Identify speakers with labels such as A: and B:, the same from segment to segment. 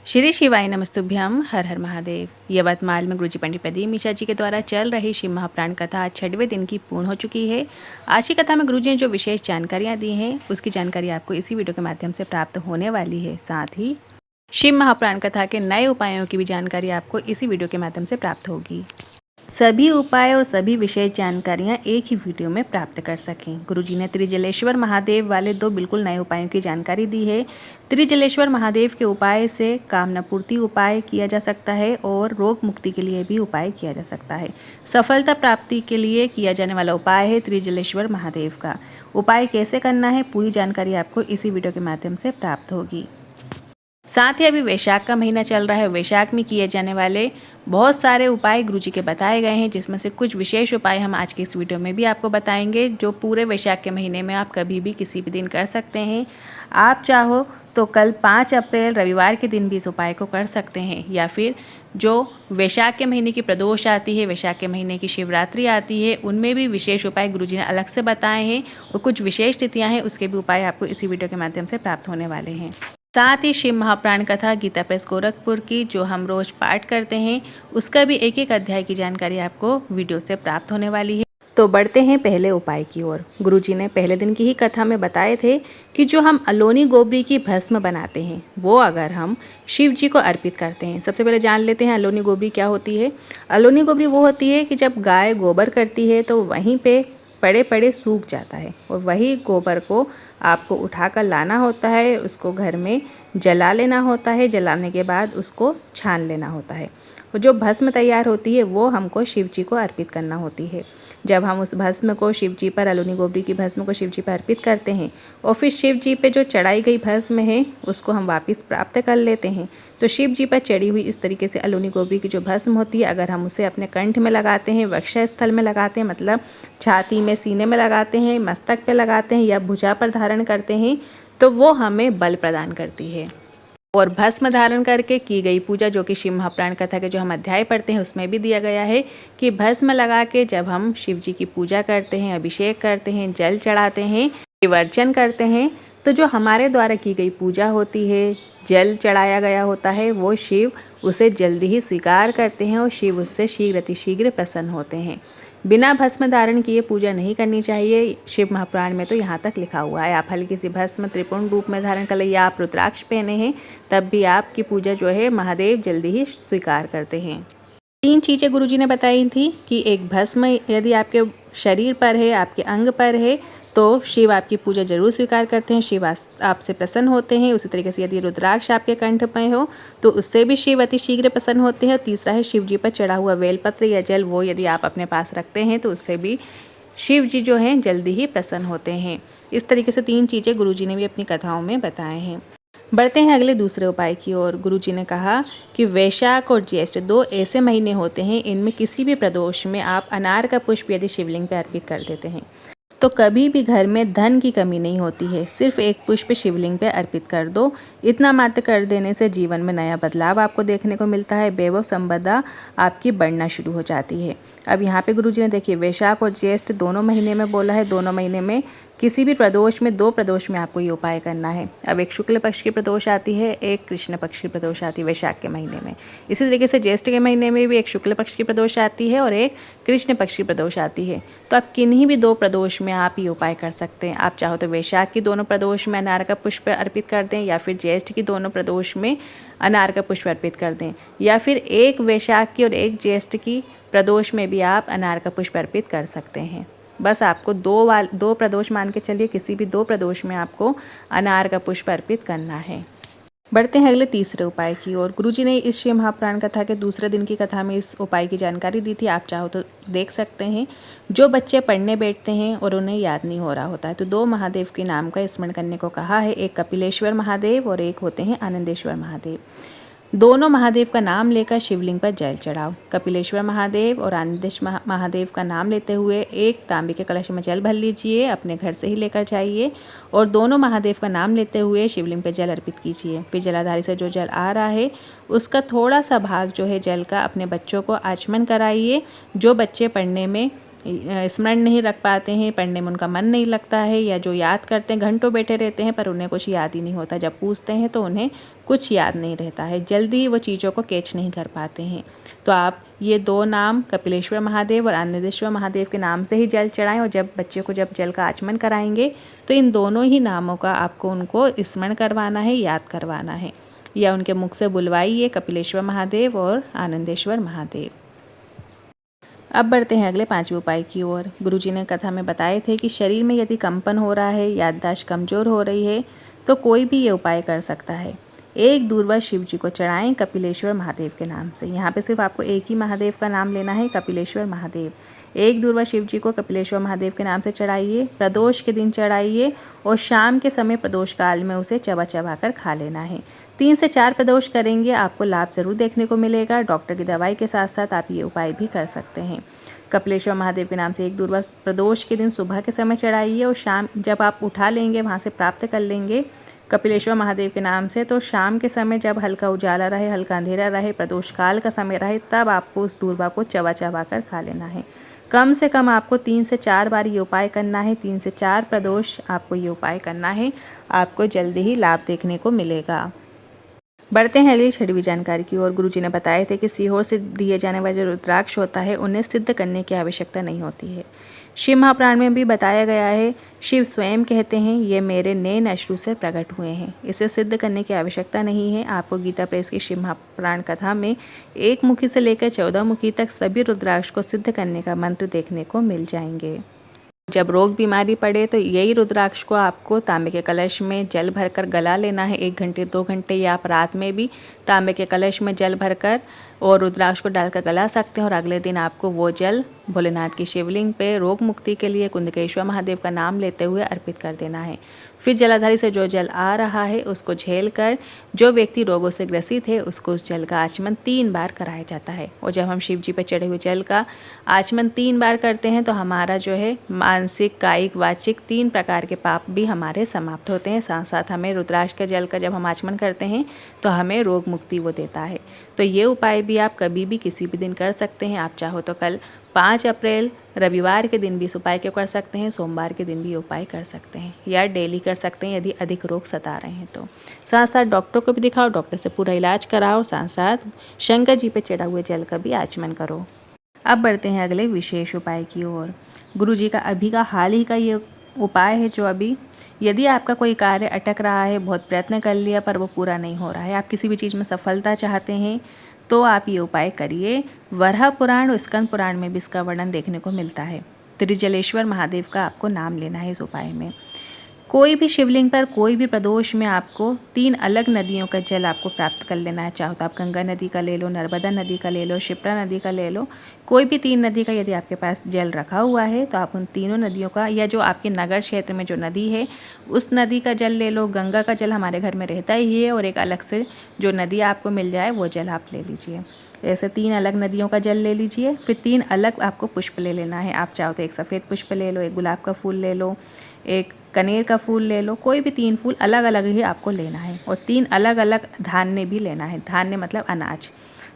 A: श्री शिवाय नमस्तुभ्यम। हर हर महादेव। यवतमाल में गुरुजी पंडित प्रदीप मिश्रा जी के द्वारा चल रही शिव महापुराण कथा आज 6वें दिन की पूर्ण हो चुकी है। आज की कथा में गुरुजी ने जो विशेष जानकारियां दी हैं उसकी जानकारी आपको इसी वीडियो के माध्यम से प्राप्त होने वाली है। साथ ही शिव महापुराण कथा के नए उपायों की भी जानकारी आपको इसी वीडियो के माध्यम से प्राप्त होगी। सभी उपाय और सभी विशेष जानकारियां एक ही वीडियो में प्राप्त कर सकें। गुरुजी ने त्रिजलेश्वर महादेव वाले 2 बिल्कुल नए उपायों की जानकारी दी है। त्रिजलेश्वर महादेव के उपाय से कामना पूर्ति उपाय किया जा सकता है और रोग मुक्ति के लिए भी उपाय किया जा सकता है। सफलता प्राप्ति के लिए किया जाने वाला उपाय है त्रिजलेश्वर महादेव का। उपाय कैसे करना है पूरी जानकारी आपको इसी वीडियो के माध्यम से प्राप्त होगी। साथ ही अभी वैशाख का महीना चल रहा है। वैशाख में किए जाने वाले बहुत सारे उपाय गुरुजी के बताए गए हैं, जिसमें से कुछ विशेष उपाय हम आज के इस वीडियो में भी आपको बताएंगे, जो पूरे वैशाख के महीने में आप कभी भी किसी भी दिन कर सकते हैं। आप चाहो तो कल 5 अप्रैल रविवार के दिन भी इस उपाय को कर सकते हैं, या फिर जो वैशाख के महीने की प्रदोष आती है, वैशाख के महीने की शिवरात्रि आती है, उनमें भी विशेष उपाय गुरुजी ने अलग से बताए हैं और कुछ विशेष तिथियाँ हैं, उसके भी उपाय आपको इसी वीडियो के माध्यम से प्राप्त होने वाले हैं। साथ ही शिव महापुराण कथा गीता प्रेस गोरखपुर की जो हम रोज पाठ करते हैं उसका भी एक एक अध्याय की जानकारी आपको वीडियो से प्राप्त होने वाली है। तो बढ़ते हैं पहले उपाय की ओर। गुरुजी ने पहले दिन की ही कथा में बताए थे कि जो हम अलोनी गोबरी की भस्म बनाते हैं वो अगर हम शिव जी को अर्पित करते हैं। सबसे पहले जान लेते हैं अलोनी गोबरी क्या होती है। अलोनी गोबरी वो होती है कि जब गाय गोबर करती है तो वहीं पे पड़े पड़े सूख जाता है और वही गोबर को आपको उठाकर लाना होता है, उसको घर में जला लेना होता है, जलाने के बाद उसको छान लेना होता है और जो भस्म तैयार होती है वो हमको शिव जी को अर्पित करना होती है। जब हम उस भस्म को शिव जी पर, अलोनी गोबरी की भस्म को शिव जी पर अर्पित करते हैं और फिर शिव जी पे जो चढ़ाई गई भस्म है उसको हम वापस प्राप्त कर लेते हैं, तो शिव जी पर चढ़ी हुई इस तरीके से अलोनी गोबरी की जो भस्म होती है, अगर हम उसे अपने कंठ में लगाते हैं, वक्षस्थल में लगाते हैं, मतलब छाती में, सीने में लगाते हैं, मस्तक पे लगाते हैं या भुजा पर धारण करते हैं, तो वो हमें बल प्रदान करती है। और भस्म धारण करके की गई पूजा, जो कि शिव महापुराण कथा के जो हम अध्याय पढ़ते हैं उसमें भी दिया गया है कि भस्म लगा के जब हम शिव जी की पूजा करते हैं, अभिषेक करते हैं, जल चढ़ाते हैं, विवर्चन करते हैं, तो जो हमारे द्वारा की गई पूजा होती है, जल चढ़ाया गया होता है, वो शिव उसे जल्दी ही स्वीकार करते हैं और शिव उससे शीघ्र अतिशीघ्र प्रसन्न होते हैं। बिना भस्म धारण किए पूजा नहीं करनी चाहिए। शिव महापुराण में तो यहाँ तक लिखा हुआ है। आप हल्की सी भस्म त्रिपुण रूप में धारण कर ले या आप रुद्राक्ष पहने हैं तब भी आपकी पूजा जो है महादेव जल्दी ही स्वीकार करते हैं। 3 चीज़ें गुरुजी ने बताई थी कि एक भस्म यदि आपके शरीर पर है, आपके अंग पर है, तो शिव आपकी पूजा जरूर स्वीकार करते हैं, शिव आपसे प्रसन्न होते हैं। उसी तरीके से यदि रुद्राक्ष आपके कंठ में हो तो उससे भी शिव अति शीघ्र प्रसन्न होते हैं। और तीसरा है शिव जी पर चढ़ा हुआ बेलपत्र या जल, वो यदि आप अपने पास रखते हैं तो उससे भी शिव जी जो हैं जल्दी ही प्रसन्न होते हैं। इस तरीके से 3 चीज़ें गुरुजी ने भी अपनी कथाओं में बताए हैं। बढ़ते हैं अगले दूसरे उपाय की ओर। गुरुजी ने कहा कि वैशाख और ज्येष्ठ 2 ऐसे महीने होते हैं, इनमें किसी भी प्रदोष में आप अनार का पुष्प यदि शिवलिंग पर अर्पित कर देते हैं तो कभी भी घर में धन की कमी नहीं होती है। सिर्फ एक पुष्प शिवलिंग पे अर्पित कर दो। इतना मात्र कर देने से जीवन में नया बदलाव आपको देखने को मिलता है। वैभव संपदा आपकी बढ़ना शुरू हो जाती है। अब यहाँ पे गुरुजी ने देखिए वैशाख और ज्येष्ठ दोनों महीने में बोला है। दोनों महीने में किसी भी प्रदोष में, 2 प्रदोष में आपको ये उपाय करना है। अब एक शुक्ल पक्ष की प्रदोष आती है, एक कृष्ण पक्ष की प्रदोष आती है वैशाख के महीने में। इसी तरीके से ज्येष्ठ के महीने में भी एक शुक्ल पक्ष की प्रदोष आती है और एक कृष्ण पक्ष की प्रदोष आती है। तो आप किन्हीं भी 2 प्रदोष में आप ये उपाय कर सकते हैं। आप चाहो तो वैशाख की दोनों प्रदोष में अनार का पुष्प अर्पित कर दें, या फिर ज्येष्ठ की दोनों प्रदोष में अनार का पुष्प अर्पित कर दें, या फिर एक वैशाख की और एक ज्येष्ठ की प्रदोष में भी आप अनार का पुष्प अर्पित कर सकते हैं। बस आपको 2 प्रदोष मान के चलिए, किसी भी 2 प्रदोष में आपको अनार का पुष्प अर्पित करना है। बढ़ते हैं अगले तीसरे उपाय की ओर। गुरुजी ने इस शिव महापुराण कथा के दूसरे दिन की कथा में इस उपाय की जानकारी दी थी। आप चाहो तो देख सकते हैं। जो बच्चे पढ़ने बैठते हैं और उन्हें याद नहीं हो रहा होता है तो 2 महादेव के नाम का स्मरण करने को कहा है। एक कपिलेश्वर महादेव और एक होते हैं आनंदेश्वर महादेव। दोनों महादेव का नाम लेकर शिवलिंग पर जल चढ़ाओ। कपिलेश्वर महादेव और आनंदेश्वर महादेव का नाम लेते हुए एक तांबे के कलश में जल भर लीजिए, अपने घर से ही लेकर जाइए और दोनों महादेव का नाम लेते हुए शिवलिंग पर जल अर्पित कीजिए। फिर जलाधारी से जो जल आ रहा है उसका थोड़ा सा भाग जो है जल का अपने बच्चों को आचमन कराइए। जो बच्चे पढ़ने में स्मरण नहीं रख पाते हैं, पढ़ने में उनका मन नहीं लगता है, या जो याद करते हैं घंटों बैठे रहते हैं पर उन्हें कुछ याद ही नहीं होता, जब पूछते हैं तो उन्हें कुछ याद नहीं रहता है, जल्दी ही वो चीज़ों को कैच नहीं कर पाते हैं। तो आप ये 2 नाम कपिलेश्वर महादेव और आनंदेश्वर महादेव के नाम से ही जल चढ़ाएं, और जब बच्चे को जब जल का आचमन कराएंगे तो इन दोनों ही नामों का आपको उनको स्मरण करवाना है, याद करवाना है, या उनके मुख से बुलवाइए कपिलेश्वर महादेव और आनंदेश्वर महादेव। अब बढ़ते हैं अगले 5वें उपाय की ओर। गुरुजी ने कथा में बताए थे कि शरीर में यदि कंपन हो रहा है, याददाश्त कमज़ोर हो रही है, तो कोई भी ये उपाय कर सकता है। एक दूरवा शिव जी को चढ़ाएं कपिलेश्वर महादेव के नाम से। यहाँ पे सिर्फ आपको एक ही महादेव का नाम लेना है, कपिलेश्वर महादेव। एक दूरवा शिव जी को कपिलेश्वर महादेव के नाम से चढ़ाइए, प्रदोष के दिन चढ़ाइए, और शाम के समय प्रदोष काल में उसे चबा चबा कर खा लेना है। 3 से 4 प्रदोष करेंगे, आपको लाभ ज़रूर देखने को मिलेगा। डॉक्टर की दवाई के साथ साथ आप ये उपाय भी कर सकते हैं। कपिलेश्वर महादेव के नाम से एक दूरवा प्रदोष के दिन सुबह के समय चढ़ाइए, और शाम जब आप उठा लेंगे, वहाँ से प्राप्त कर लेंगे कपिलेश्वर महादेव के नाम से, तो शाम के समय जब हल्का उजाला रहे, हल्का अंधेरा रहे, प्रदोष काल का समय रहे, तब आपको उस दूरवा को चबा चबा कर खा लेना है। कम से कम आपको 3 से 4 बार ये उपाय करना है। 3 से 4 प्रदोष आपको ये उपाय करना है, आपको जल्दी ही लाभ देखने को मिलेगा। बढ़ते हैं अगली 6वीं जानकारी की ओर। गुरुजी ने बताए थे कि सीहोर से दिए जाने वाले जो रुद्राक्ष होता है, उन्हें सिद्ध करने की आवश्यकता नहीं होती है। शिव महापुराण में भी बताया गया है, शिव स्वयं कहते हैं, ये मेरे नैन अश्रु से प्रकट हुए हैं। इसे सिद्ध करने की आवश्यकता नहीं है। आपको गीता प्रेस की शिव महापुराण कथा में 1 मुखी से लेकर 14 मुखी तक सभी रुद्राक्ष को सिद्ध करने का मंत्र देखने को मिल जाएंगे। जब रोग बीमारी पड़े तो यही रुद्राक्ष को आपको तांबे के कलश में जल भरकर गला लेना है। 1 घंटे 2 घंटे, या आप रात में भी तांबे के कलश में जल भरकर और रुद्राक्ष को डालकर गला सकते हैं, और अगले दिन आपको वो जल भोलेनाथ की शिवलिंग पे रोग मुक्ति के लिए कुंदकेश्वर महादेव का नाम लेते हुए अर्पित कर देना है। फिर जलाधारी से जो जल आ रहा है उसको झेल कर जो व्यक्ति रोगों से ग्रसित है उसको उस जल का आचमन 3 बार कराया जाता है। और जब हम शिव जी पर चढ़े हुए जल का आचमन 3 बार करते हैं तो हमारा जो है मानसिक, कायिक, वाचिक 3 प्रकार के पाप भी हमारे समाप्त होते हैं। साथ साथ हमें रुद्राक्ष के जल का जब हम आचमन करते हैं तो हमें रोग मुक्ति वो देता है। तो ये उपाय भी आप कभी भी किसी भी दिन कर सकते हैं। आप चाहो तो कल 5 अप्रैल रविवार के दिन भी इस उपाय को कर सकते हैं, सोमवार के दिन भी उपाय कर सकते हैं, या डेली कर सकते हैं यदि अधिक रोग सता रहे हैं तो। साथ साथ डॉक्टर को भी दिखाओ, डॉक्टर से पूरा इलाज कराओ, साथ साथ शंकर जी पे चढ़ा हुए जल का भी आचमन करो। अब बढ़ते हैं अगले विशेष उपाय की ओर। गुरु जी का अभी का हाल ही का ये उपाय है जो अभी, यदि आपका कोई कार्य अटक रहा है, बहुत प्रयत्न कर लिया पर वो पूरा नहीं हो रहा है, आप किसी भी चीज़ में सफलता चाहते हैं, तो आप ये उपाय करिए। वराह पुराण और स्कंद पुराण में भी इसका वर्णन देखने को मिलता है। त्रिजलेश्वर महादेव का आपको नाम लेना है इस उपाय में। कोई भी शिवलिंग पर कोई भी प्रदोष में आपको 3 अलग नदियों का जल आपको प्राप्त कर लेना है। चाहो तो आप गंगा नदी का ले लो, नर्मदा नदी का ले लो, शिप्रा नदी का ले लो, कोई भी 3 नदी का यदि आपके पास जल रखा हुआ है तो आप उन तीनों नदियों का, या जो आपके नगर क्षेत्र में जो नदी है उस नदी का जल ले लो। गंगा का जल हमारे घर में रहता ही है, और एक अलग से जो नदी आपको मिल जाए वो जल आप ले लीजिए। ऐसे 3 अलग नदियों का जल ले लीजिए। फिर 3 अलग आपको पुष्प ले लेना है। आप चाहो तो एक सफ़ेद पुष्प ले लो, एक गुलाब का फूल ले लो, एक कनेर का फूल ले लो, कोई भी 3 फूल अलग अलग ही आपको लेना है। और 3 अलग अलग धान्य भी लेना है। धान्य मतलब अनाज,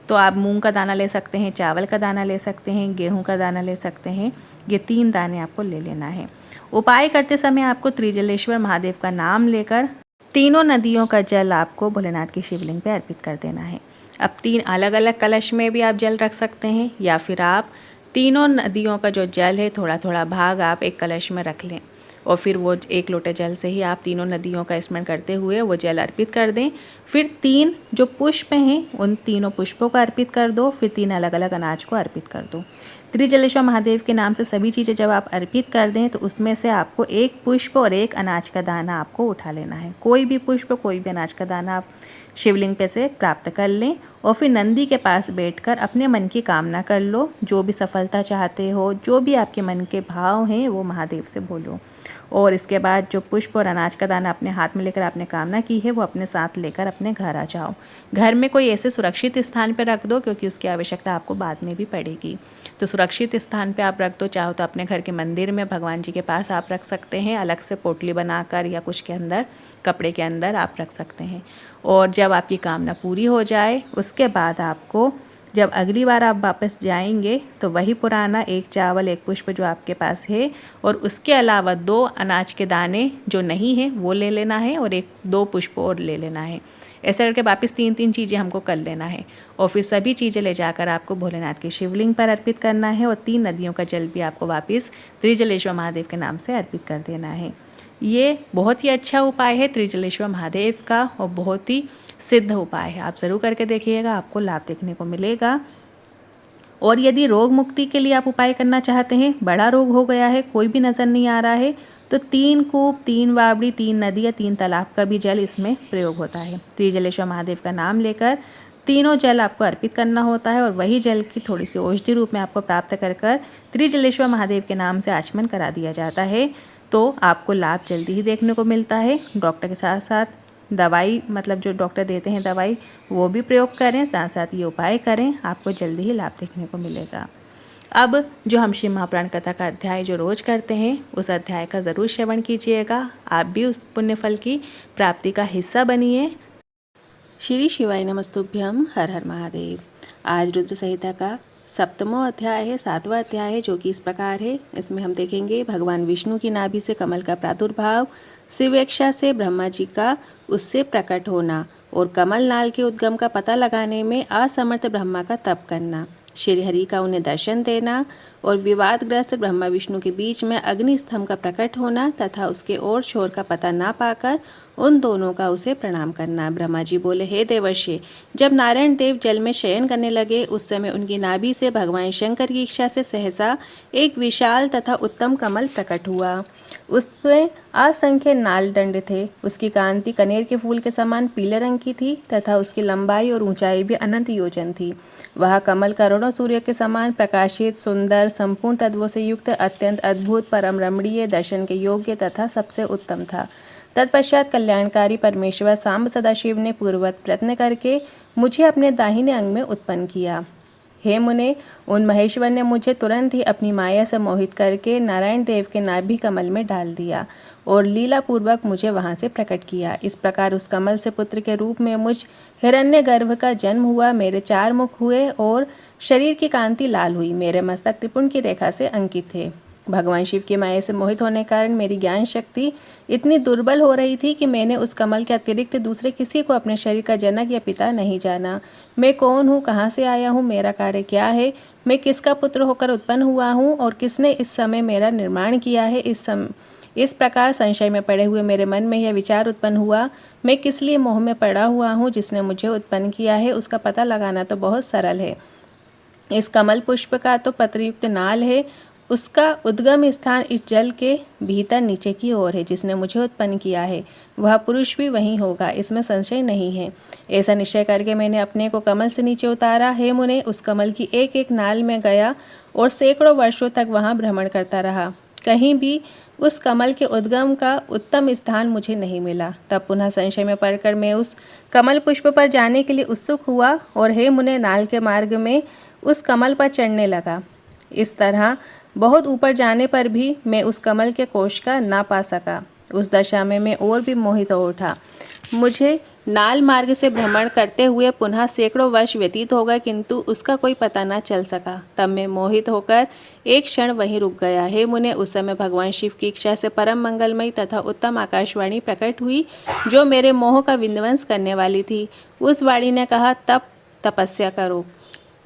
A: तो आप मूंग का दाना ले सकते हैं, चावल का दाना ले सकते हैं, गेहूं का दाना ले सकते हैं। ये 3 दाने आपको ले लेना है। उपाय करते समय आपको त्रिजलेश्वर महादेव का नाम लेकर तीनों नदियों का जल आपको भोलेनाथ की शिवलिंग पे अर्पित कर देना है। अब 3 अलग अलग कलश में भी आप जल रख सकते हैं, या फिर आप तीनों नदियों का जो जल है थोड़ा थोड़ा भाग आप एक कलश में रख लें, और फिर वो 1 लोटे जल से ही आप तीनों नदियों का स्मरण करते हुए वो जल अर्पित कर दें। फिर 3 जो पुष्प हैं उन तीनों पुष्पों को अर्पित कर दो। फिर 3 अलग अलग अनाज को अर्पित कर दो। त्रिजलेश्वर महादेव के नाम से सभी चीज़ें जब आप अर्पित कर दें तो उसमें से आपको 1 पुष्प और 1 अनाज का दाना आपको उठा लेना है। कोई भी पुष्प, कोई भी अनाज का दाना आप शिवलिंग पे से प्राप्त कर लें, और फिर नंदी के पास बैठकर अपने मन की कामना कर लो। जो भी सफलता चाहते हो, जो भी आपके मन के भाव हैं वो महादेव से बोलो। और इसके बाद जो पुष्प और अनाज का दाना अपने हाथ में लेकर आपने कामना की है वो अपने साथ लेकर अपने घर आ जाओ। घर में कोई ऐसे सुरक्षित स्थान पर रख दो, क्योंकि उसकी आवश्यकता आपको बाद में भी पड़ेगी। तो सुरक्षित स्थान पे आप रख दो। चाहो तो अपने घर के मंदिर में भगवान जी के पास आप रख सकते हैं, अलग से पोटली बनाकर, या कुछ के अंदर, कपड़े के अंदर आप रख सकते हैं। और जब आपकी कामना पूरी हो जाए उसके बाद आपको, जब अगली बार आप वापस जाएंगे तो वही पुराना 1 चावल 1 पुष्प जो आपके पास है, और उसके अलावा 2 अनाज के दाने जो नहीं है वो ले लेना है, और 1-2 पुष्प और ले लेना है। ऐसे करके वापस 3-3 चीज़ें हमको कर लेना है और फिर सभी चीज़ें ले जाकर आपको भोलेनाथ के शिवलिंग पर अर्पित करना है और 3 नदियों का जल भी आपको वापस त्रिजलेश्वर महादेव के नाम से अर्पित कर देना है। ये बहुत ही अच्छा उपाय है त्रिजलेश्वर महादेव का और बहुत ही सिद्ध उपाय है। आप ज़रूर करके देखिएगा, आपको लाभ देखने को मिलेगा। और यदि रोग मुक्ति के लिए आप उपाय करना चाहते हैं, बड़ा रोग हो गया है, कोई भी नज़र नहीं आ रहा है, तो 3 कूप, 3 बावड़ी, 3 नदी या 3 तालाब का भी जल इसमें प्रयोग होता है। त्रिजलेश्वर महादेव का नाम लेकर तीनों जल आपको अर्पित करना होता है और वही जल की थोड़ी सी औषधि रूप में आपको प्राप्त कर त्रिजलेश्वर महादेव के नाम से आचमन करा दिया जाता है। तो आपको लाभ जल्दी ही देखने को मिलता है। डॉक्टर के साथ साथ दवाई, मतलब जो डॉक्टर देते हैं दवाई, वो भी प्रयोग करें, साथ साथ ये उपाय करें, आपको जल्दी ही लाभ देखने को मिलेगा। अब जो हम शिव महापुराण कथा का अध्याय जो रोज़ करते हैं, उस अध्याय का ज़रूर श्रवण कीजिएगा। आप भी उस पुण्य फल की प्राप्ति का हिस्सा बनिए। श्री शिवाय नमस्तुभ्यम। हर हर महादेव। आज रुद्र संहिता का 7वां अध्याय है, 7वां अध्याय है, जो कि इस प्रकार है। इसमें हम देखेंगे भगवान विष्णु की नाभि से कमल का प्रादुर्भाव, शिवेक्षा से ब्रह्मा जी का उससे प्रकट होना और कमल नाल के उद्गम का पता लगाने में असमर्थ ब्रह्मा का तप करना, श्री हरि का उन्हें दर्शन देना और विवादग्रस्त ब्रह्मा विष्णु के बीच में अग्नि स्तंभ का प्रकट होना तथा उसके ओर छोर का पता ना पाकर उन दोनों का उसे प्रणाम करना। ब्रह्मा जी बोले, हे देवर्षि, जब नारायण देव जल में शयन करने लगे उस समय उनकी नाभि से भगवान शंकर की इच्छा से सहसा एक विशाल तथा उत्तम कमल प्रकट हुआ। उसमें असंख्य नाल दंड थे। उसकी कांति कनेर के फूल के समान पीले रंग की थी तथा उसकी लंबाई और ऊंचाई भी अनंत योजन थी। वह कमल करोड़ों सूर्य के समान प्रकाशित, सुंदर, संपूर्ण तत्वों से युक्त, अत्यंत अद्भुत, परम रमणीय, दर्शन के योग्य तथा सबसे उत्तम था। तत्पश्चात कल्याणकारी परमेश्वर सांब सदाशिव ने पूर्ववत प्रयत्न करके मुझे अपने दाहिने अंग में उत्पन्न किया। हे मुने, उन महेश्वर ने मुझे तुरंत ही अपनी माया से मोहित करके नारायण देव के नाभि कमल में डाल दिया और लीला पूर्वक मुझे वहां से प्रकट किया। इस प्रकार उस कमल से पुत्र के रूप में मुझ हिरण्यगर्भ का जन्म हुआ। मेरे 4 मुख हुए और शरीर की कांति लाल हुई। मेरे मस्तक त्रिपुण की रेखा से अंकित थे। भगवान शिव की माया से मोहित होने के कारण मेरी ज्ञान शक्ति इतनी दुर्बल हो रही थी कि मैंने उस कमल के अतिरिक्त दूसरे किसी को अपने शरीर का जनक या पिता नहीं जाना। मैं कौन हूँ, कहाँ से आया हूँ, मेरा कार्य क्या है, मैं किसका पुत्र होकर उत्पन्न हुआ हूँ और किसने इस समय मेरा निर्माण किया है। इस प्रकार संशय में पड़े हुए मेरे मन में यह विचार उत्पन्न हुआ, मैं किस लिए मोह में पड़ा हुआ हूँ। जिसने मुझे उत्पन्न किया है उसका पता लगाना तो बहुत सरल है। इस कमल पुष्प का तो पत्रयुक्त नाल है, उसका उद्गम स्थान इस जल के भीतर नीचे की ओर है। जिसने मुझे उत्पन्न किया है वह पुरुष भी वहीं होगा, इसमें संशय नहीं है। ऐसा निश्चय करके मैंने अपने को कमल से नीचे उतारा। हे मुने, उस कमल की एक एक नाल में गया और सैकड़ों वर्षों तक वहाँ भ्रमण करता रहा। कहीं भी उस कमल के उद्गम का उत्तम स्थान मुझे नहीं मिला। तब पुनः संशय में पड़कर मैं उस कमल पुष्प पर जाने के लिए उत्सुक हुआ और हे मुने, नाल के मार्ग में उस कमल पर चढ़ने लगा। इस तरह बहुत ऊपर जाने पर भी मैं उस कमल के कोश का ना पा सका। उस दशा में मैं और भी मोहित हो उठा। मुझे नाल मार्ग से भ्रमण करते हुए पुनः सैकड़ों वर्ष व्यतीत हो गए, किंतु उसका कोई पता ना चल सका। तब मैं मोहित होकर एक क्षण वहीं रुक गया। हे मुने, उस समय भगवान शिव की इच्छा से परम मंगलमयी तथा उत्तम आकाशवाणी प्रकट हुई, जो मेरे मोह का विध्वंस करने वाली थी। उस वाणी ने कहा, तपस्या करो।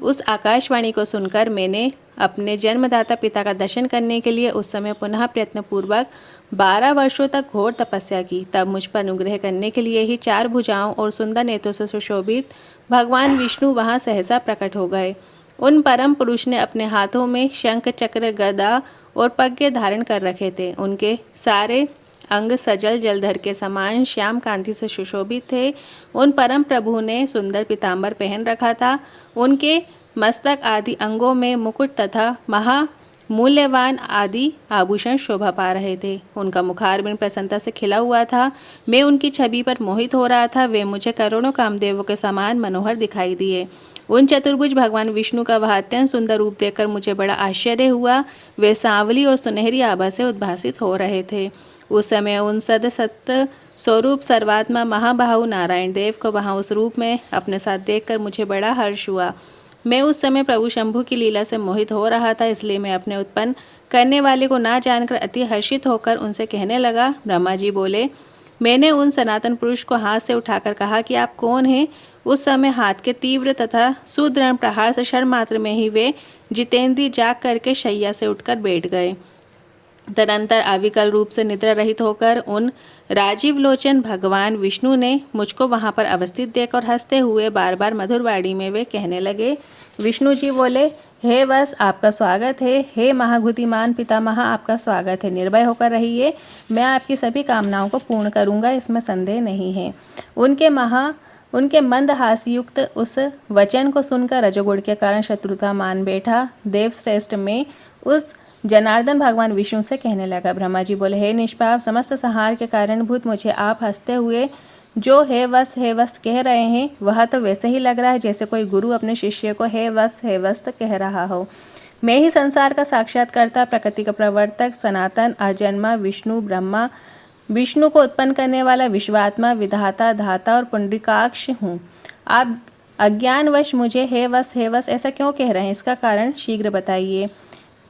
A: उस आकाशवाणी को सुनकर मैंने अपने जन्मदाता पिता का दर्शन करने के लिए उस समय पुनः प्रयत्नपूर्वक 12 वर्षों तक घोर तपस्या की। तब मुझ पर अनुग्रह करने के लिए ही 4 भुजाओं और सुंदर नेत्रों से सुशोभित भगवान विष्णु वहाँ सहसा प्रकट हो गए। उन परम पुरुष ने अपने हाथों में शंख, चक्र, गदा और पग्गे धारण कर रखे थे। उनके सारे अंग सजल जलधर के समान श्याम कांति से सुशोभित थे। उन परम प्रभु ने सुंदर पीताम्बर पहन रखा था। उनके मस्तक आदि अंगों में मुकुट तथा महामूल्यवान आदि आभूषण शोभा पा रहे थे। उनका मुखारबिंद प्रसन्नता से खिला हुआ था। मैं उनकी छवि पर मोहित हो रहा था। वे मुझे करोड़ों कामदेवों के समान मनोहर दिखाई दिए। उन चतुर्भुज भगवान विष्णु का वह अत्यंत सुंदर रूप देखकर मुझे बड़ा आश्चर्य हुआ। वे सांवली और सुनहरी आभा से उद्भासित हो रहे थे। उस समय उन सत्य स्वरूप सर्वात्मा महाबाहु नारायण देव को वहाँ उस रूप में अपने साथ देखकर मुझे बड़ा हर्ष हुआ। मैं उस समय प्रभु शंभु की लीला से मोहित हो रहा था, इसलिए मैं अपने उत्पन्न करने वाले को ना जानकर अति हर्षित होकर उनसे कहने लगा। ब्रह्मा जी बोले, मैंने उन सनातन पुरुष को हाथ से उठाकर कहा कि आप कौन हैं। उस समय हाथ के तीव्र तथा सुदृढ़ प्रहार से क्षण मात्र में ही वे जितेंद्रिय जाग करके शैया से उठकर बैठ गए। तदंतर अविकल रूप से निद्रा रहित होकर उन राजीव लोचन भगवान विष्णु ने मुझको वहां पर अवस्थित देख और हंसते हुए बार बार मधुरवाणी में वे कहने लगे। विष्णु जी बोले, हे वत्स, आपका स्वागत है। हे महागुतिमान पितामह, आपका स्वागत है। निर्भय होकर रहिए, मैं आपकी सभी कामनाओं को पूर्ण करूंगा, इसमें संदेह नहीं है। उनके मंद हास्ययुक्त उस वचन को सुनकर रजोगुण के कारण शत्रुता मान बैठा देवश्रेष्ठ में उस जनार्दन भगवान विष्णु से कहने लगा। ब्रह्मा जी बोले, हे निष्पाप, समस्त संहार के कारणभूत मुझे आप हंसते हुए जो हे वस्त कह रहे हैं वह तो वैसे ही लग रहा है जैसे कोई गुरु अपने शिष्य को हे वस्त कह रहा हो। मैं ही संसार का साक्षात्कर्ता, प्रकृति का प्रवर्तक, सनातन, अजन्मा विष्णु ब्रह्मा, विष्णु को उत्पन्न करने वाला विश्वात्मा, विधाता, धाता और पुंडरीकाक्ष हूँ। आप अज्ञानवश मुझे हे वस ऐसा क्यों कह रहे हैं? इसका कारण शीघ्र बताइए।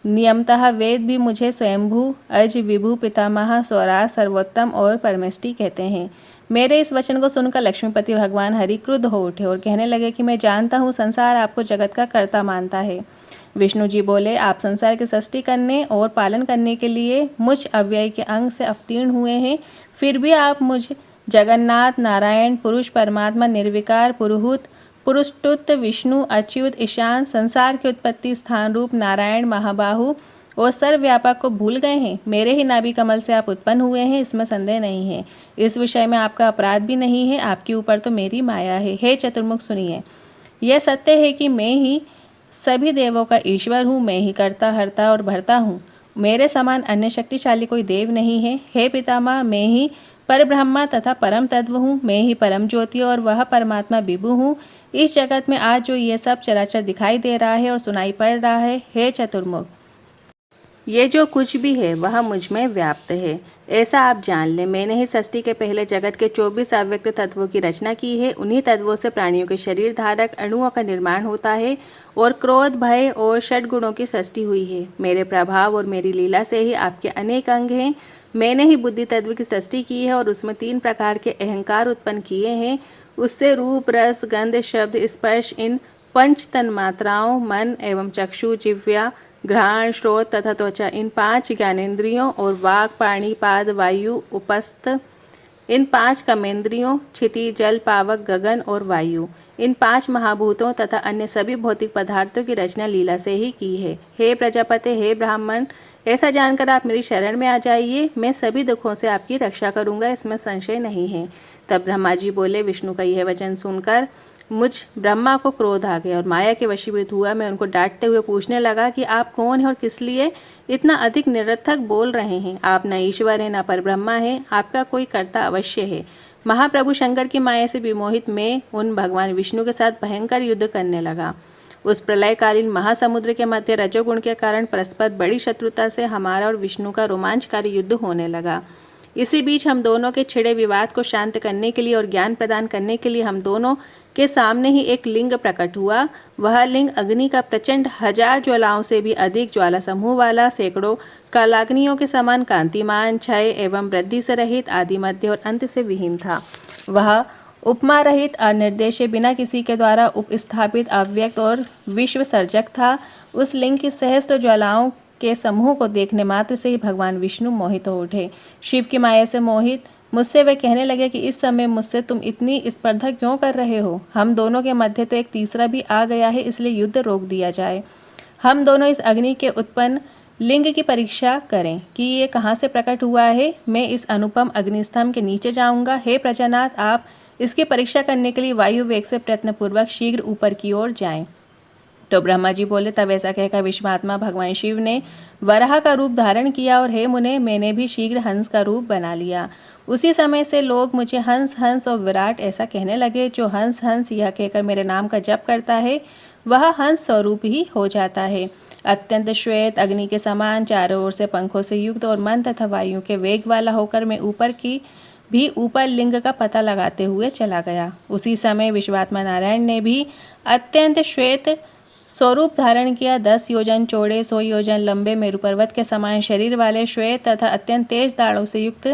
A: नियमतः वेद भी मुझे स्वयंभू, अज, विभु, पितामह, स्वराज, सर्वोत्तम और परमेष्टि कहते हैं। मेरे इस वचन को सुनकर लक्ष्मीपति भगवान हरि क्रुद्ध हो उठे और कहने लगे कि मैं जानता हूँ संसार आपको जगत का कर्ता मानता है। विष्णु जी बोले, आप संसार की सृष्टि करने और पालन करने के लिए मुझ अव्यय के अंग से अवतीर्ण हुए हैं, फिर भी आप मुझ जगन्नाथ, नारायण, पुरुष, परमात्मा, निर्विकार, पुरुहूत, पुरुषतुत, विष्णु, अच्युत, ईशान, संसार के उत्पत्ति स्थान रूप नारायण, महाबाहु और सर्वव्यापक को भूल गए हैं। मेरे ही नाभि कमल से आप उत्पन्न हुए हैं, इसमें संदेह नहीं है। इस विषय में आपका अपराध भी नहीं है, आपके ऊपर तो मेरी माया है। हे चतुर्मुख, सुनिए, यह सत्य है कि मैं ही सभी देवों का ईश्वर हूँ, मैं ही कर्ता, हर्ता और भरता हूँ। मेरे समान अन्य शक्तिशाली कोई देव नहीं है। हे पितामह, मैं ही परब्रह्मा तथा परम तत्व हूँ, मैं ही परम ज्योति और वह परमात्मा विभु हूँ। इस जगत में आज जो ये सब चराचर दिखाई दे रहा है और सुनाई पड़ रहा है, हे चतुर्मुख, ये जो कुछ भी है वह मुझ में व्याप्त है, ऐसा आप जान लें। मैंने ही सृष्टि के पहले जगत के 24 अव्यक्त तत्वों की रचना की है। उन्हीं तत्वों से प्राणियों के शरीर धारक अणुओं का निर्माण होता है और क्रोध, भय और षड गुणों की सृष्टि हुई है। मेरे प्रभाव और मेरी लीला से ही आपके अनेक अंग हैं। मैंने ही बुद्धि तत्व की सृष्टि की है और उसमें 3 प्रकार के अहंकार उत्पन्न किए हैं। उससे रूप, रस, गंध, शब्द, स्पर्श, इन 5 तन्मात्राओं मन एवं चक्षु, जिह्वा, घ्राण, श्रोत तथा त्वचा, इन 5 ज्ञानेंद्रियों और वाक, पाणी, पाद, वायु, उपस्थ, इन 5 कर्मेंद्रियों, क्षिति, जल, पावक, गगन और वायु, इन 5 महाभूतों तथा अन्य सभी भौतिक पदार्थों की रचना लीला से ही की है। हे प्रजापति, हे ब्राह्मण, ऐसा जानकर आप मेरी शरण में आ जाइए। मैं सभी दुखों से आपकी रक्षा करूंगा, इसमें संशय नहीं है। तब ब्रह्मा जी बोले। विष्णु का यह वचन सुनकर मुझ ब्रह्मा को क्रोध आ गया और माया के वशीभूत हुआ। मैं उनको डांटते हुए पूछने लगा कि आप कौन हैं और किस लिए इतना अधिक निरर्थक बोल रहे हैं? आप न ईश्वर हैं, न परब्रह्मा है, आपका कोई कर्ता अवश्य है। महाप्रभु शंकर की माया से विमोहित मैं उन भगवान विष्णु के साथ भयंकर युद्ध करने लगा। उस प्रलयकालीन महासमुद्र के मध्य रजोगुण के कारण परस्पर बड़ी शत्रुता से हमारा और विष्णु का रोमांचकारी युद्ध होने लगा। इसी बीच हम दोनों के छिड़े विवाद को शांत करने के लिए और ज्ञान प्रदान करने के लिए हम दोनों के सामने ही एक लिंग प्रकट हुआ। वह लिंग अग्नि का प्रचंड 1000 ज्वालाओं से भी अधिक ज्वाला समूह वाला, सैकड़ों कालाग्नियों के समान कांतिमान, क्षय एवं वृद्धि से रहित, आदि, मध्य और अंत से विहीन था। वह उपमा रहित, अनिर्देश्य, बिना किसी के द्वारा उपस्थापित, अव्यक्त और विश्व सर्जक था। उस लिंग की सहस्त्र ज्वालाओं के समूह को देखने मात्र से ही भगवान विष्णु मोहित हो उठे। शिव की माया से मोहित मुझसे वे कहने लगे कि इस समय मुझसे तुम इतनी स्पर्धा क्यों कर रहे हो? हम दोनों के मध्य तो एक तीसरा भी आ गया है, इसलिए युद्ध रोक दिया जाए। हम दोनों इस अग्नि के उत्पन्न लिंग की परीक्षा करें कि ये कहाँ से प्रकट हुआ है। मैं इस अनुपम अग्निस्तंभ के नीचे जाऊंगा। हे प्रजानाथ, आप इसकी परीक्षा करने के लिए वायु वेग से प्रयत्नपूर्वक शीघ्र ऊपर की ओर जाएं। तो ब्रह्मा जी बोले। तब ऐसा कहकर विश्वात्मा भगवान शिव ने वराह का रूप धारण किया और हे मुने, मैंने भी शीघ्र हंस का रूप बना लिया। उसी समय से लोग मुझे हंस हंस और विराट ऐसा कहने लगे। जो हंस हंस यह कहकर मेरे नाम का जप करता है वह हंस स्वरूप ही हो जाता है। अत्यंत श्वेत अग्नि के समान, चारों ओर से पंखों से युक्त और मन तथा वायु के वेग वाला होकर मैं ऊपर की भी ऊपर लिंग का पता लगाते हुए चला गया। उसी समय विश्वात्मा नारायण ने भी अत्यंत श्वेत स्वरूप धारण किया। 10 योजन चौड़े, 100 योजन लंबे, मेरु पर्वत के समान शरीर वाले, श्वेत तथा अत्यंत तेज दाढ़ों से युक्त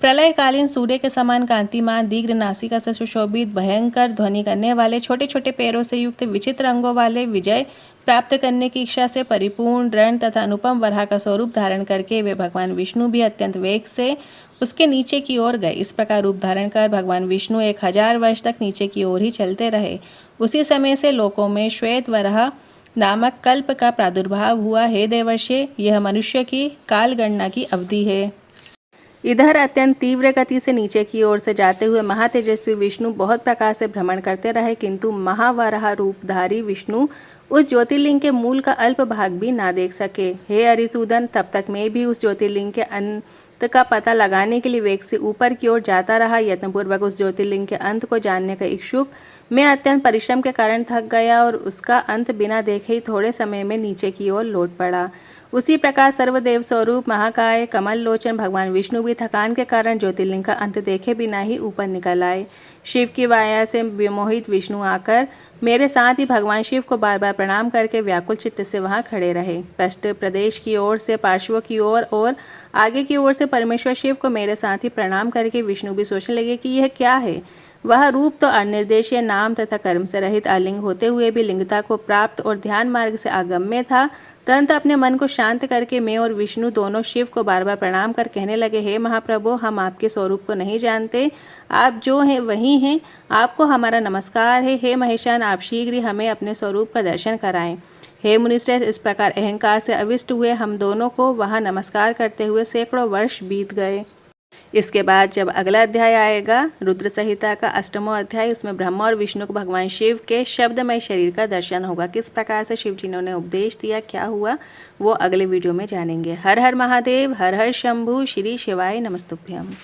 A: प्रलयकालीन सूर्य के समान कांतिमान, दीर्घ नासिका से सुशोभित, भयंकर ध्वनि करने वाले, छोटे छोटे पैरों से युक्त, विचित्र रंगों वाले, विजय प्राप्त करने की इच्छा से परिपूर्ण, रण तथा अनुपम वराह का स्वरूप धारण करके वे भगवान विष्णु भी अत्यंत वेग से उसके नीचे की ओर गए। इस प्रकार रूप धारण कर भगवान विष्णु 1000 वर्ष तक नीचे की ओर ही चलते रहे। उसी समय से लोकों में श्वेत वराह नामक कल्प का प्रादुर्भाव हुआ। हे देवर्षि, यह मनुष्य की कालगणना की अवधि है। इधर अत्यंत तीव्र गति से नीचे की ओर से जाते हुए महातेजस्वी विष्णु बहुत प्रकार से भ्रमण करते रहे, किंतु महावराह रूपधारी विष्णु उस ज्योतिर्लिंग के मूल का अल्प भाग भी ना देख सके। हे अरिसूदन, तब तक मैं भी उस ज्योतिर्लिंग के अंत का पता लगाने के लिए वेग से ऊपर की ओर जाता रहा। यत्नपूर्वक उस ज्योतिर्लिंग के अंत को जानने का इच्छुक मैं अत्यंत परिश्रम के कारण थक गया और उसका अंत बिना देखे ही थोड़े समय में नीचे की ओर लौट पड़ा। उसी प्रकार सर्वदेव स्वरूप महाकाय कमल लोचन भगवान विष्णु भी थकान के कारण ज्योतिर्लिंग का अंत देखे बिना ही ऊपर निकल आए। शिव की माया से विमोहित विष्णु आकर मेरे साथ ही भगवान शिव को बार बार प्रणाम करके व्याकुल चित्त से वहां खड़े रहे। पश्च प्रदेश की ओर से, पार्श्व की ओर और आगे की ओर से परमेश्वर शिव को मेरे साथ ही प्रणाम करके विष्णु भी सोचने लगे कि यह क्या है। वह रूप तो अनिर्देशीय, नाम तथा कर्म से रहित, अलिंग होते हुए भी लिंगता को प्राप्त और ध्यान मार्ग से आगम्य था। तुरंत अपने मन को शांत करके मैं और विष्णु दोनों शिव को बार बार प्रणाम कर कहने लगे, हे महाप्रभु, हम आपके स्वरूप को नहीं जानते, आप जो हैं वही हैं, आपको हमारा नमस्कार है। हे महेशान, आप शीघ्र ही हमें अपने स्वरूप का दर्शन कराएं। हे मुनिश्रेष्ठ, इस प्रकार अहंकार से अविष्ट हुए हम दोनों को वहाँ नमस्कार करते हुए सैकड़ों वर्ष बीत गए। इसके बाद जब अगला अध्याय आएगा, रुद्र संहिता का 8वां अध्याय, उसमें ब्रह्मा और विष्णु को भगवान शिव के शब्दमय शरीर का दर्शन होगा। किस प्रकार से शिव जी ने उन्हें उपदेश दिया, क्या हुआ, वो अगले वीडियो में जानेंगे। हर हर महादेव, हर हर शंभु, श्री शिवाय नमस्तुभ्यम।